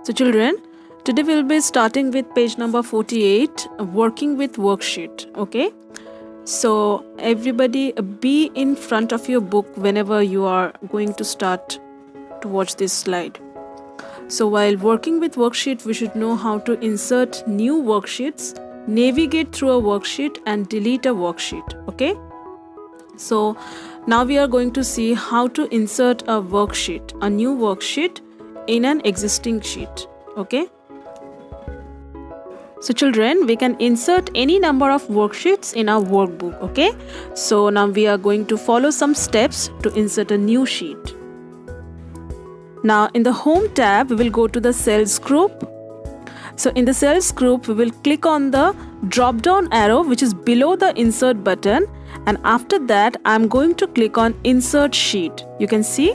So children, today we'll be starting with page number 48, working with worksheet. Okay, so everybody be in front of your book whenever you are going to start to watch this slide. So while working with worksheet, we should know how to insert new worksheets, navigate through a worksheet and delete a worksheet. Okay, so now we are going to see how to insert a worksheet, a new worksheet in an existing sheet. Okay, so children, we can insert any number of worksheets in our workbook. Okay, so now we are going to follow some steps to insert a new sheet. Now in the home tab, we will go to the cells group. So in the cells group, we will click on the drop down arrow which is below the insert button, and after that I'm going to click on insert sheet. You can see,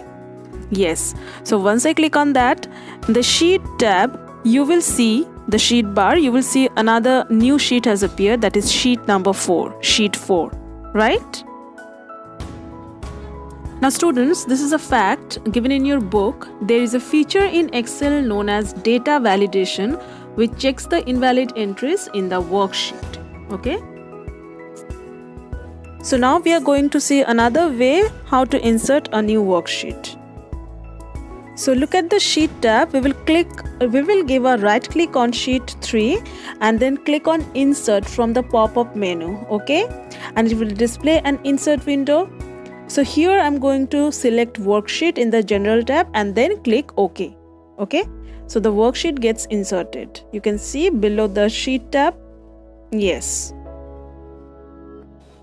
yes. So once I click on that, in the sheet tab you will see the sheet bar, you will see another new sheet has appeared, that is sheet number 4, sheet 4, right? Now students, this is a fact given in your book. There is a feature in Excel known as data validation, which checks the invalid entries in the worksheet. Okay, so now we are going to see another way how to insert a new worksheet. So look at the sheet tab. We will give a right click on sheet 3 and then click on insert from the pop-up menu. Okay, and it will display an insert window. So here I'm going to select worksheet in the general tab and then click OK. Okay, so the worksheet gets inserted. You can see below the sheet tab. Yes.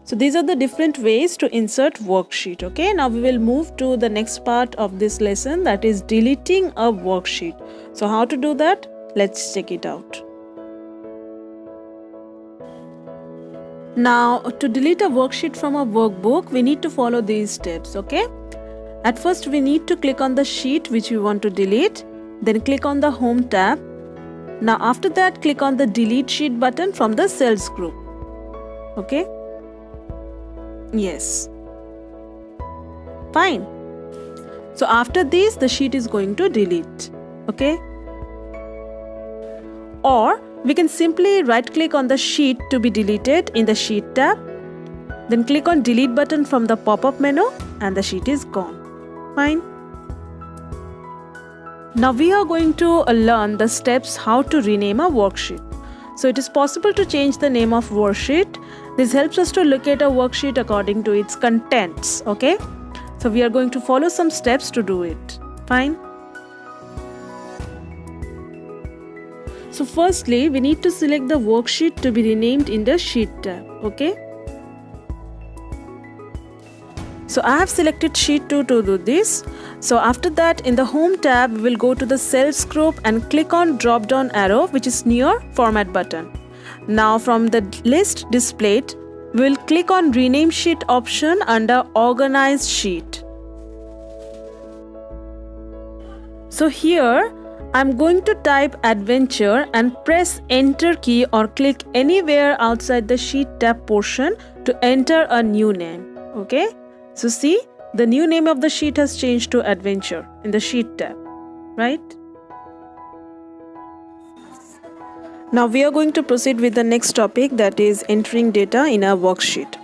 So these are the different ways to insert worksheet. Okay, now we will move to the next part of this lesson, that is deleting a worksheet. So how to do that? Let's check it out. Now to delete a worksheet from a workbook, we need to follow these steps. Okay, at first we need to click on the sheet which we want to delete, then click on the home tab. Now after that, click on the delete sheet button from the cells group. Okay, yes, fine. So after this, the sheet is going to delete. Okay, or we can simply right click on the sheet to be deleted in the sheet tab, then click on delete button from the pop-up menu and the sheet is gone. Fine. Now we are going to learn the steps how to rename a worksheet. So it is possible to change the name of worksheet. This helps us to locate a worksheet according to its contents. Okay, so we are going to follow some steps to do it. Fine. So firstly, we need to select the worksheet to be renamed in the sheet tab. Okay, so I have selected sheet 2 to do this. So after that, in the home tab, we will go to the cells group and click on drop down arrow which is near format button. Now from the list displayed, we will click on rename sheet option under organize sheet. So here I'm going to type adventure and press enter key or click anywhere outside the sheet tab portion to enter a new name. Okay, so see, the new name of the sheet has changed to adventure in the sheet tab, right? Now we are going to proceed with the next topic, that is entering data in a worksheet.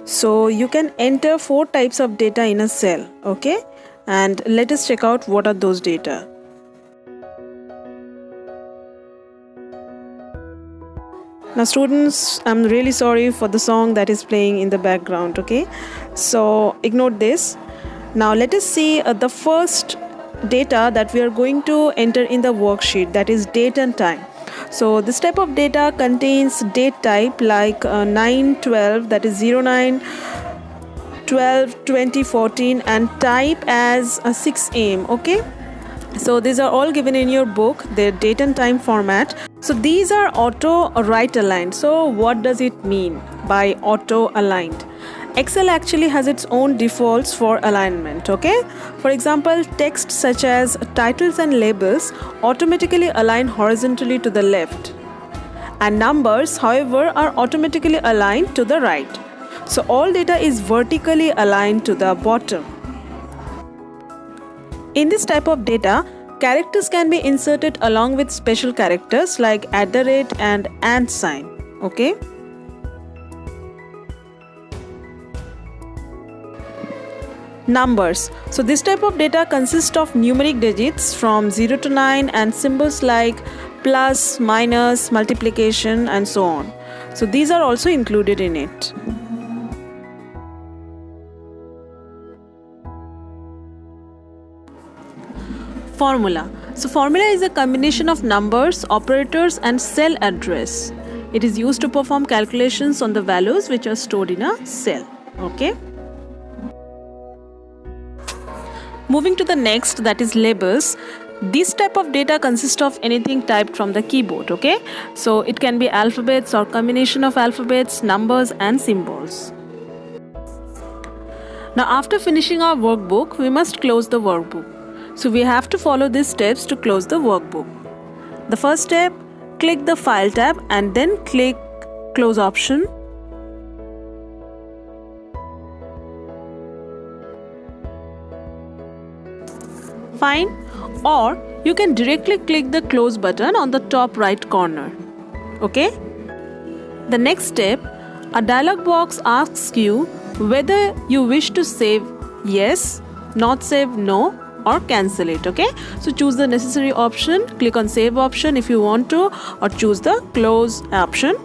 So you can enter 4 types of data in a cell. Okay, and let us check out what are those data. Now students, I'm really sorry for the song that is playing in the background. Okay, so ignore this. Now let us see the first data that we are going to enter in the worksheet, that is date and time. So this type of data contains date type like 9/12, that is 09/12/2014, and type as 6 AM. Okay, so these are all given in your book, their date and time format. So these are auto right aligned. So what does it mean by auto aligned? Excel actually has its own defaults for alignment. Okay, for example, text such as titles and labels automatically align horizontally to the left, and numbers, however, are automatically aligned to the right. So all data is vertically aligned to the bottom. In this type of data, Characters can be inserted along with special characters like @ and sign. Okay. Numbers. So this type of data consists of numeric digits from 0 to 9 and symbols like plus, minus, multiplication and so on. So these are also included in it. Formula. So formula is a combination of numbers, operators and cell address. It is used to perform calculations on the values which are stored in a cell. Okay. Moving to the next, that is labels. This type of data consists of anything typed from the keyboard. Okay. So it can be alphabets or combination of alphabets, numbers and symbols. Now after finishing our workbook, we must close the workbook. So we have to follow these steps to close the workbook. The first step, click the File tab and then click Close option. Fine. Or you can directly click the Close button on the top right corner. Okay. The next step, a dialog box asks you whether you wish to save yes, not save no, or cancel it. Okay, so choose the necessary option, click on save option if you want to, or choose the close option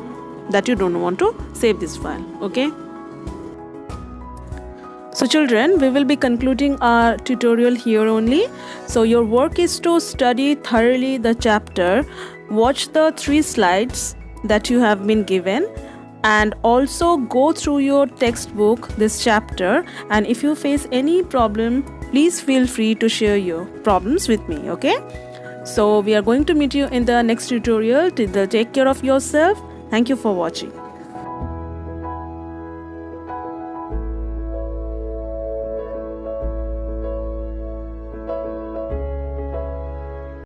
that you don't want to save this file. Okay, so children, we will be concluding our tutorial here only. So your work is to study thoroughly the chapter, watch the 3 slides that you have been given, and also go through your textbook this chapter, and if you face any problem, please feel free to share your problems with me. Okay, so we are going to meet you in the next tutorial. Till then, take care of yourself. Thank you for watching.